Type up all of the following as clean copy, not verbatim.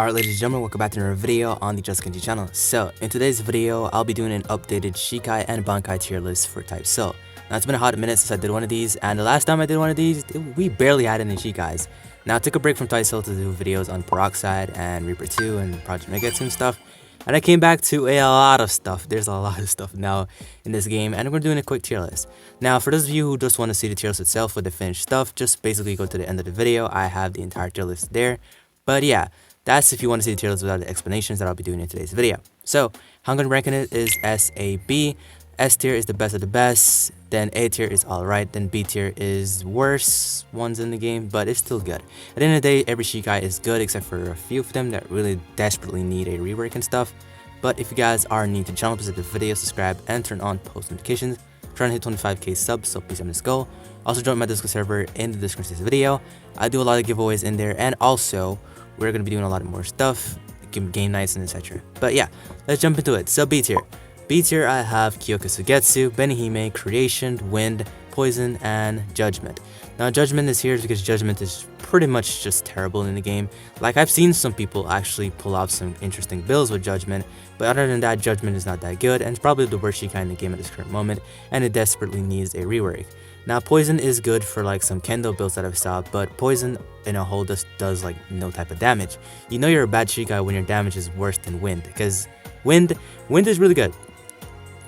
Alright, ladies and gentlemen, welcome back to another video on the JustKenshi channel. So, in today's video, I'll be doing an updated Shikai and Bankai tier list for Type Soul. Now, it's been a hot minute since I did one of these, and the last time I did one of these, we barely had any Shikais. Now, I took a break from Type Soul to do videos on Peroxide and Reaper 2 and Project Megatsu and stuff, and I came back to a lot of stuff. There's a lot of stuff now in this game, and we're doing a quick tier list. Now, for those of you who just want to see the tier list itself with the finished stuff, just basically go to the end of the video. I have the entire tier list there. But yeah, that's if you want to see the tier list without the explanations that I'll be doing in today's video. So, how I'm going to rank it is S, A, B. S tier is the best of the best, then A tier is alright, then B tier is worse ones in the game, but it's still good. At the end of the day, every Shikai is good except for a few of them that really desperately need a rework and stuff. But if you guys are new to the channel, please hit the video, subscribe, and turn on post notifications. Trying to hit 25k subs, so please help me this goal. Also join my Discord server in the description of this video. I do a lot of giveaways in there, and also we're going to be doing a lot of more stuff, game nights and etc. But yeah, let's jump into it. So B tier. B tier, I have Kyoka Sugetsu, Benihime, Creation, Wind, Poison, and Judgment. Now Judgment is here because Judgment is pretty much just terrible in the game. Like, I've seen some people actually pull off some interesting builds with Judgment, but other than that, Judgment is not that good, and it's probably the worst Shikai in the game at this current moment, and it desperately needs a rework. Now Poison is good for like some Kendo builds that I've saw, but Poison in a whole just does like no type of damage. You know you're a bad Shikai when your damage is worse than Wind, because Wind is really good.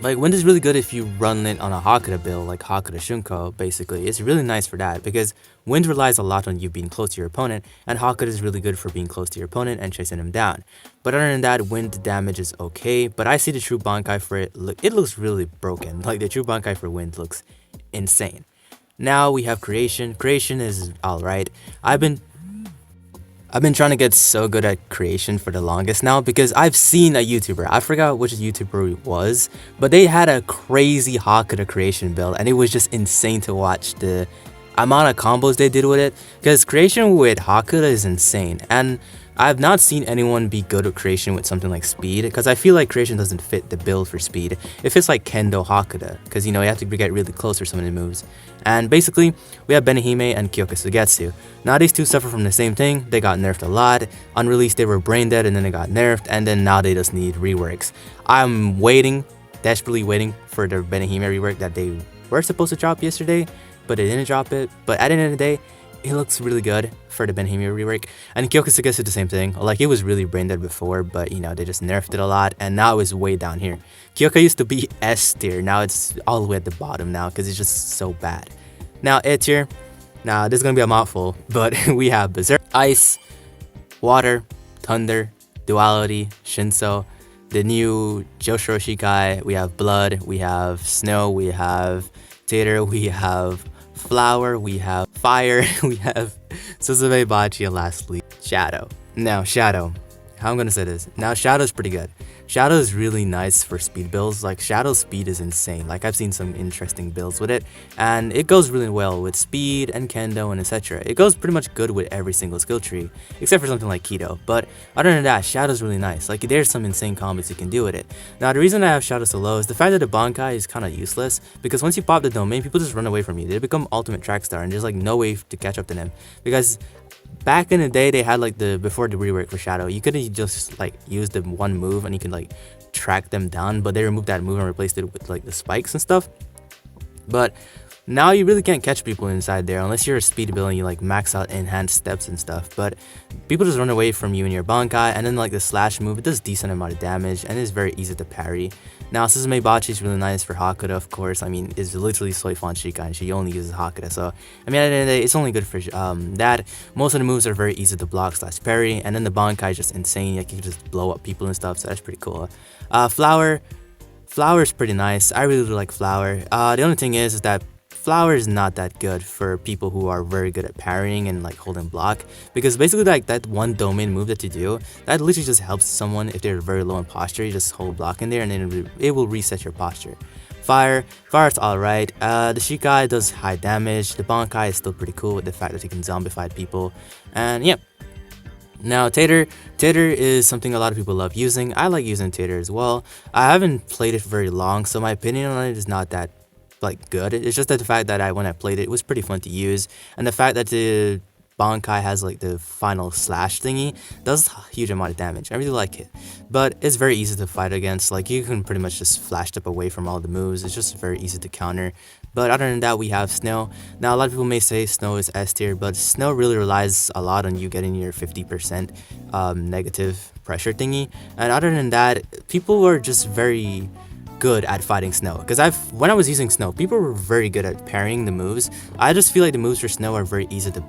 Like, Wind is really good if you run it on a Hakuda build, like Hakuda Shunko, basically. It's really nice for that, because Wind relies a lot on you being close to your opponent, and Hakuda is really good for being close to your opponent and chasing him down. But other than that, Wind damage is okay, but I see the true Bankai for it, it looks really broken. Like, the true Bankai for Wind looks insane. Now we have Creation. Creation is alright. I've been trying to get so good at Creation for the longest now, because I've seen a YouTuber, I forgot which YouTuber it was, but they had a crazy Hakuda Creation build, and it was just insane to watch the amount of combos they did with it, because Creation with Hakuda is insane, and I've not seen anyone be good at Creation with something like Speed, because I feel like Creation doesn't fit the build for Speed. It fits like Kendo Hakuda, because, you know, you have to get really close for some of the moves. And basically, we have Benihime and Kyoka Sugetsu. Now these two suffer from the same thing. They got nerfed a lot. On release, they were brain dead, and then they got nerfed, and then now they just need reworks. I'm waiting, desperately waiting for the Benihime rework that they were supposed to drop yesterday, but they didn't drop it. But at the end of the day, it looks really good for the Benihime rework. And Kyoka Sugetsu the same thing. Like, it was really brain dead before, but, you know, they just nerfed it a lot, and now it's way down here. Kyoka used to be S tier, now it's all the way at the bottom now, because it's just so bad. Now A tier. Now this is gonna be a mouthful, but we have Berserk, Ice, Water, Thunder, Duality, Shinso, the new Joshua Shikai, we have Blood, we have Snow, we have Tater, we have Flower, we have Fire, we have Suzume Bachi, and lastly, Shadow. Now, Shadow. How I'm gonna say this. Now, Shadow's pretty good. Shadow is really nice for speed builds. Like, Shadow's speed is insane. Like, I've seen some interesting builds with it, and it goes really well with speed and Kendo and etc. It goes pretty much good with every single skill tree, except for something like Keto. But other than that, Shadow's really nice. Like, there's some insane combos you can do with it. Now, the reason I have Shadow so low is the fact that the Bankai is kind of useless, because once you pop the domain, people just run away from you. They become ultimate track star, and there's like no way to catch up to them, because back in the day, they had like before the rework for Shadow, you could just like use the one move and you can like track them down, but they removed that move and replaced it with like the spikes and stuff. But now you really can't catch people inside there unless you're a speed build and you like max out enhanced steps and stuff. But people just run away from you and your Bankai, and then like the slash move, it does decent amount of damage and is very easy to parry. Now Suzume Bachi is really nice for Hakuda, of course. I mean, it's literally Soifon Shikai, and she only uses Hakuda, so I mean, at the end of the day, it's only good for that. Most of the moves are very easy to block slash parry, and then the Bankai is just insane. Like, you can just blow up people and stuff, so that's pretty cool. Flower is pretty nice. I really like Flower. The only thing is that Flower is not that good for people who are very good at parrying and like holding block, because basically like that one domain move that you do, that literally just helps someone if they're very low in posture. You just hold block in there and then it will reset your posture. Fire is alright. The Shikai does high damage. The Bankai is still pretty cool with the fact that he can zombify people, and yeah. Now Tater is something a lot of people love using. I like using Tater as well. I haven't played it for very long, so my opinion on it is not that like good. It's just that the fact that when I played it, it was pretty fun to use, and the fact that the Bankai has like the final slash thingy, does a huge amount of damage. I really like it, but it's very easy to fight against. Like you can pretty much just flash step away from all the moves. It's just very easy to counter. But other than that, we have Snow. Now a lot of people may say Snow is S tier, but Snow really relies a lot on you getting your 50% negative pressure thingy. And other than that, people were just very good at fighting Snow, because when I was using Snow, people were very good at parrying the moves. I just feel like the moves for Snow are very easy to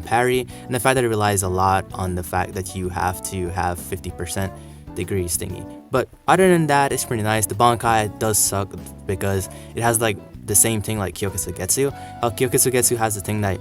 parry, and the fact that it relies a lot on the fact that you have to have 50% degrees thingy. But other than that, it's pretty nice. The Bankai does suck because it has like the same thing like Kyoketsugetsu. Kyoketsugetsu has the thing that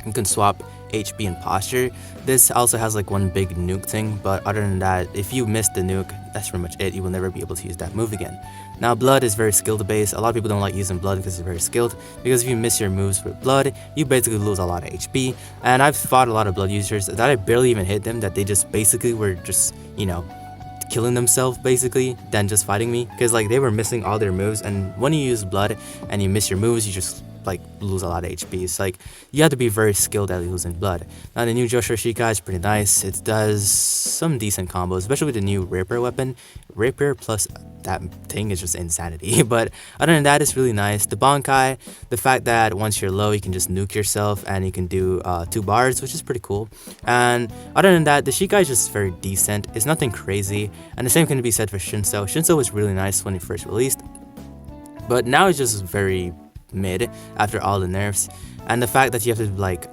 you can swap HP and posture. This also has like one big nuke thing, but other than that, if you miss the nuke, that's pretty much it. You will never be able to use that move again. Now Blood is very skill based. A lot of people don't like using Blood because it's very skilled, because if you miss your moves with Blood, you basically lose a lot of HP. And I've fought a lot of Blood users that I barely even hit them, that they just basically were just, you know, killing themselves basically than just fighting me, because like they were missing all their moves, and when you use Blood and you miss your moves, you just like lose a lot of HP. It's like you have to be very skilled at using Blood. Now the new Joshua Shikai is pretty nice. It does some decent combos, especially with the new Rapier weapon. Rapier plus that thing is just insanity. But other than that, it's really nice. The Bankai, the fact that once you're low, you can just nuke yourself and you can do 2 bars, which is pretty cool. And other than that, the Shikai is just very decent. It's nothing crazy. And the same can be said for Shinso. Shinso was really nice when it first released, but now it's just very mid after all the nerfs. And the fact that you have to like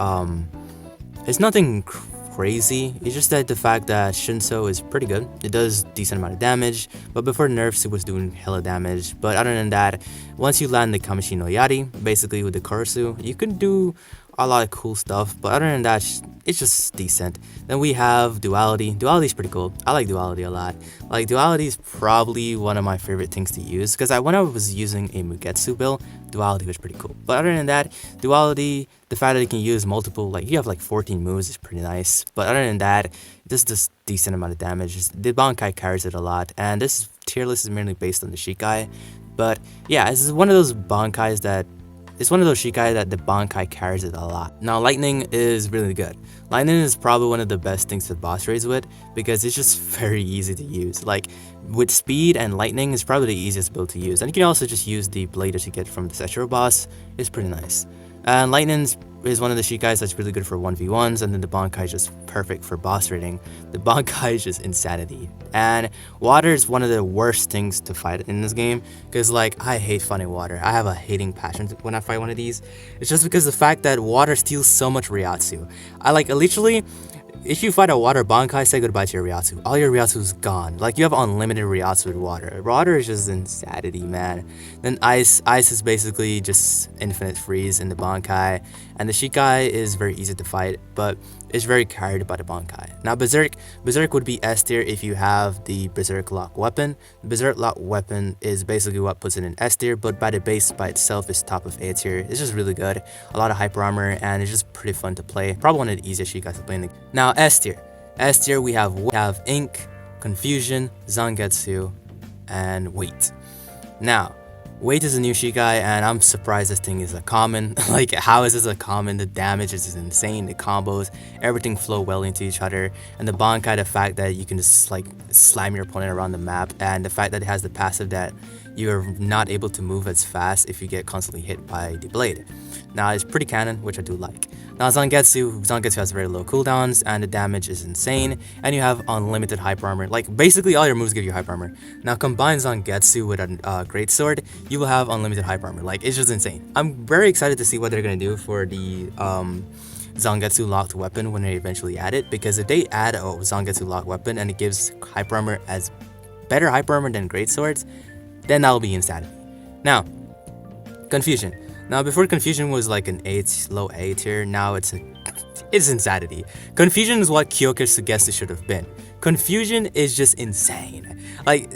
it's nothing crazy. It's just that the fact that Shinso is pretty good. It does decent amount of damage, but before nerfs it was doing hella damage. But other than that, once you land the Kamishi no Yari, basically with the Korosu, you can do a lot of cool stuff. But other than that, it's just decent. Then we have Duality. Duality is pretty cool. I like Duality a lot. Like Duality is probably one of my favorite things to use, because when I was using a Mugetsu build, Duality was pretty cool. But other than that, Duality, the fact that you can use multiple, like you have like 14 moves, is pretty nice. But other than that, it does this decent amount of damage. The Bankai carries it a lot, and this tier list is mainly based on the Shikai. But yeah, this is one of those Bankais that it's one of those Shikai that the Bankai carries it a lot. Now Lightning is really good. Lightning is probably one of the best things to boss raids with, because it's just very easy to use. Like with speed and Lightning is probably the easiest build to use. And you can also just use the blade that you get from the Sechiro boss. It's pretty nice. And Lightning is one of the Shikais that's really good for 1v1s, and then the Bankai is just perfect for boss raiding. The Bankai is just insanity. And water is one of the worst things to fight in this game, because like I hate fighting water. I have a hating passion when I fight one of these. It's just because the fact that water steals so much Ryatsu. I like literally, if you fight a water Bankai, say goodbye to your Ryatsu. All your Ryatsu is gone. Like you have unlimited Ryatsu with water. Water is just insanity, man. Then ice is basically just infinite freeze in the Bankai. And the Shikai is very easy to fight, but it's very carried by the Bankai. Now Berserk would be S tier if you have the Berserk Lock weapon. The Berserk Lock weapon is basically what puts it in S tier, but by the base by itself is top of A tier. It's just really good. A lot of hyper armor, and it's just pretty fun to play. Probably one of the easiest Shikai to play in the game. Now S tier. S tier we have Ink, Confusion, Zangetsu, and Wait. Now Wait is a new Shikai, and I'm surprised this thing is a common. Like, how is this a common? The damage is insane, the combos, everything flow well into each other. And the Bankai, the fact that you can just like slam your opponent around the map, and the fact that it has the passive that you're not able to move as fast if you get constantly hit by the blade. Now it's pretty canon, which I do like. Now Zangetsu has very low cooldowns, and the damage is insane, and you have unlimited hyper armor. Like basically all your moves give you hyper armor. Now combine Zangetsu with a greatsword, you will have unlimited hyper armor. Like it's just insane. I'm very excited to see what they're gonna do for the Zangetsu locked weapon when they eventually add it, because if they add a Zangetsu locked weapon and it gives hyper armor as better hyper armor than greatswords, then that'll be insanity. Now, Confusion. Now before Confusion was like an low A tier, now it's insanity. Confusion is what Kyoketsugetsu should have been. Confusion is just insane. Like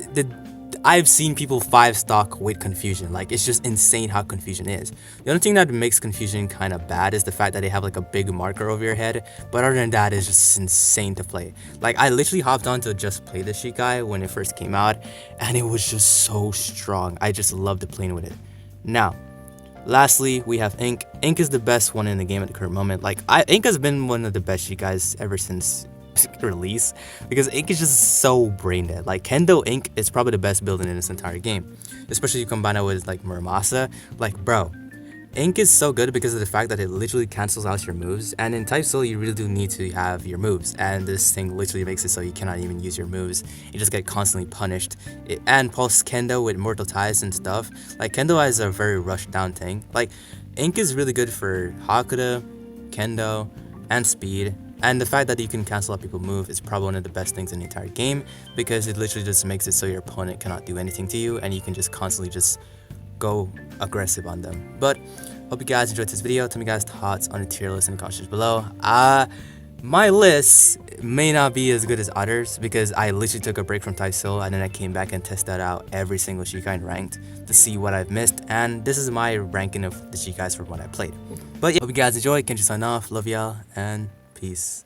I've seen people 5-stock with Confusion. Like it's just insane how Confusion is. The only thing that makes Confusion kind of bad is the fact that they have like a big marker over your head. But other than that, it's just insane to play. Like I literally hopped on to just play the Shikai when it first came out, and it was just so strong. I just loved playing with it. Now, Lastly, we have Ink. Ink is the best one in the game at the current moment. Like, Ink has been one of the best Shikais ever since release, because Ink is just so brain dead. Like, Kendo Ink is probably the best build in this entire game, especially if you combine it with like Muramasa. Like, bro, Ink is so good because of the fact that it literally cancels out your moves, and in Type Soul you really do need to have your moves, and this thing literally makes it so you cannot even use your moves. You just get constantly punished. And plus Kendo with Mortal Ties and stuff, like Kendo is a very rushed down thing. Like, Ink is really good for Hakuda, Kendo, and speed, and the fact that you can cancel out people's move is probably one of the best things in the entire game, because it literally just makes it so your opponent cannot do anything to you, and you can just constantly just go aggressive on them. But hope you guys enjoyed this video. Tell me guys thoughts on the tier list in the comments below. My list may not be as good as others because I literally took a break from Type Soul, and then I came back and tested out every single Shikai and ranked to see what I've missed, and this is my ranking of the Shikais for what I played. But yeah, hope you guys enjoyed. Kenshi sign off. Love y'all and peace.